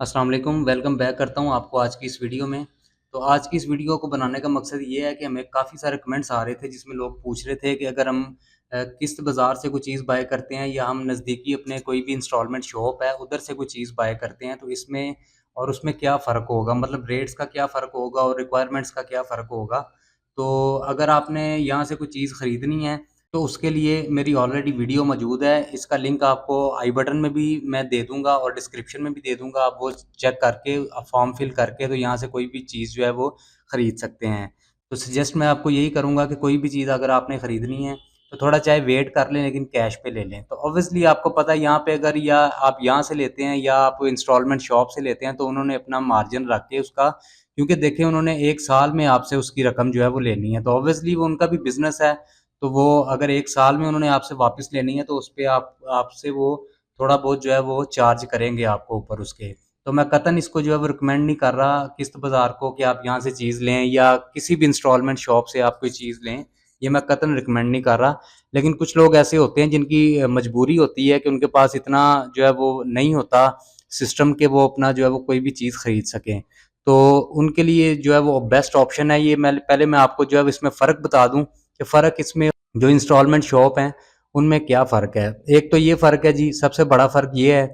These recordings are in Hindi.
अस्सलाम वालेकुम, वेलकम बैक करता हूँ आपको आज की इस वीडियो में। तो आज की इस वीडियो को बनाने का मकसद ये है कि हमें काफ़ी सारे कमेंट्स आ रहे थे जिसमें लोग पूछ रहे थे कि अगर हम किस्त बाज़ार से कोई चीज़ बाय करते हैं या हम नज़दीकी अपने कोई भी इंस्टॉलमेंट शॉप है उधर से कोई चीज़ बाय करते हैं तो इसमें और उसमें क्या फ़र्क होगा? मतलब रेट्स का क्या फ़र्क होगा और रिक्वायरमेंट्स का क्या फ़र्क होगा? तो अगर आपने यहाँ से कोई चीज़ खरीदनी है तो उसके लिए मेरी ऑलरेडी वीडियो मौजूद है। इसका लिंक आपको आई बटन में भी मैं दे दूँगा और डिस्क्रिप्शन में भी दे दूँगा। आप वो चेक करके फॉर्म फिल करके तो यहाँ से कोई भी चीज़ जो है वो खरीद सकते हैं। तो सजेस्ट मैं आपको यही करूँगा कि कोई भी चीज़ अगर आपने खरीदनी है तो थोड़ा चाहे वेट कर लें लेकिन कैश पे ले लें। तो ऑब्वियसली आपको पता है यहाँ पे अगर या आप यहाँ से लेते हैं या आप इंस्टॉलमेंट शॉप से लेते हैं तो उन्होंने अपना मार्जिन रख के उसका क्योंकि देखिए उन्होंने 1 साल में आपसे उसकी रकम जो है वो लेनी है। तो ऑब्वियसली वो उनका भी बिज़नेस है। तो वो अगर 1 साल में उन्होंने आपसे वापस लेनी है तो उसपे आप आपसे वो थोड़ा बहुत जो है वो चार्ज करेंगे आपको ऊपर उसके। तो मैं कतई इसको जो है वो रिकमेंड नहीं कर रहा किस्त बाज़ार को कि आप यहाँ से चीज़ लें या किसी भी इंस्टॉलमेंट शॉप से आप कोई चीज़ लें, ये मैं कतई रिकमेंड नहीं कर रहा। लेकिन कुछ लोग ऐसे होते हैं जिनकी मजबूरी होती है कि उनके पास इतना जो है वो नहीं होता सिस्टम कि वो अपना जो है वो कोई भी चीज़ खरीद सकें। तो उनके लिए जो है वो बेस्ट ऑप्शन है ये मैं आपको जो है इसमें फ़र्क बता दूँ कि फ़र्क इसमें जो इंस्टॉलमेंट शॉप हैं, उनमें क्या फ़र्क है? एक तो ये फ़र्क है जी, सबसे बड़ा फ़र्क ये है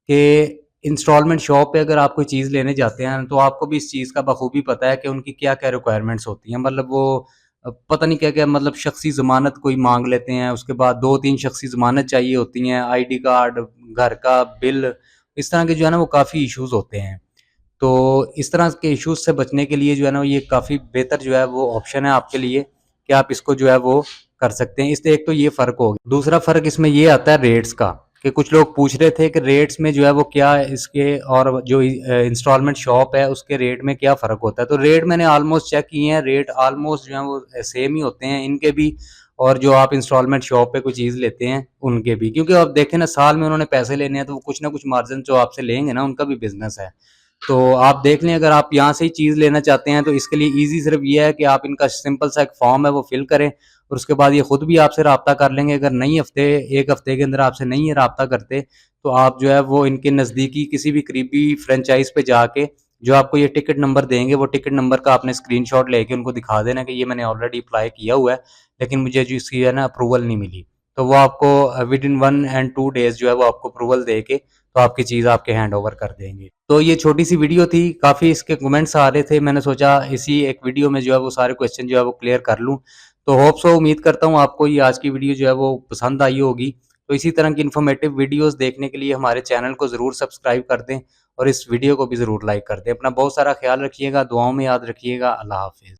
कि इंस्टॉलमेंट शॉप पे अगर आप कोई चीज़ लेने जाते हैं, तो आपको भी इस चीज़ का बखूबी पता है कि उनकी क्या-क्या रिक्वायरमेंट्स होती हैं। मतलब वो पता नहीं क्या-क्या मतलब शख़्सी ज़मानत कोई माँग लेते हैं, उसके बाद 2-3 शख़्सी ज़मानत चाहिए होती हैं, आईडी कार्ड, घर का बिल, इस तरह के जो है ना वो काफ़ी इश्यूज़ होते हैं। तो इस तरह के इश्यूज़ से बचने के लिए जो है ना ये काफ़ी बेहतर जो है वो ऑप्शन है आपके लिए कि आप इसको जो है वो कर सकते हैं। इससे एक तो ये फ़र्क हो गया। दूसरा फ़र्क इसमें ये आता है रेट्स का कि कुछ लोग पूछ रहे थे कि रेट्स में जो है वो क्या इसके और जो इंस्टॉलमेंट शॉप है उसके रेट में क्या फ़र्क होता है। तो रेट मैंने ऑलमोस्ट चेक किए हैं, रेट ऑलमोस्ट जो है वो सेम ही होते हैं इनके भी और जो आप इंस्टॉलमेंट शॉप पे कोई चीज़ लेते हैं उनके भी। क्योंकि आप देखें ना साल में उन्होंने पैसे लेने हैं तो वो कुछ ना कुछ मार्जिन जो आपसे लेंगे ना उनका भी बिज़नेस है। तो आप देख लें अगर आप यहाँ से ही चीज़ लेना चाहते हैं तो इसके लिए ईज़ी सिर्फ़ ये है कि आप इनका सिंपल सा एक फॉर्म है वो फ़िल करें और उसके बाद ये खुद भी आपसे राब्ता कर लेंगे। अगर नहीं हफ़्ते 1 हफ़्ते के अंदर आपसे नहीं राब्ता करते तो आप जो है वो इनके नज़दीकी किसी भी करीबी फ्रेंचाइज़ पे जाके जो आपको ये टिकट नंबर देंगे वो टिकट नंबर का आपने स्क्रीनशॉट लेके उनको दिखा देना कि ये मैंने ऑलरेडी अप्लाई किया हुआ है, लेकिन मुझे जो इसकी है ना अप्रूवल नहीं मिली। तो वो आपको विदिन 1 एंड 2 डेज़ जो है वो आपको अप्रूवल देके तो आपकी चीज़ आपके हैंडओवर कर देंगे। तो ये छोटी-सी वीडियो थी, काफ़ी इसके कमेंट्स आ रहे थे, मैंने सोचा इसी एक वीडियो में जो है वो सारे क्वेश्चन जो है वो क्लियर कर लूँ। तो होप सो उम्मीद करता हूँ आपको ये आज की वीडियो जो है वो पसंद आई होगी। तो इसी तरह की इन्फॉर्मेटिव वीडियोज़ देखने के लिए हमारे चैनल को ज़रूर सब्सक्राइब कर दें और इस वीडियो को भी ज़रूर लाइक कर दें। अपना बहुत सारा ख़्याल रखिएगा, दुआओं में याद रखिएगा। अल्लाह हाफ़िज़।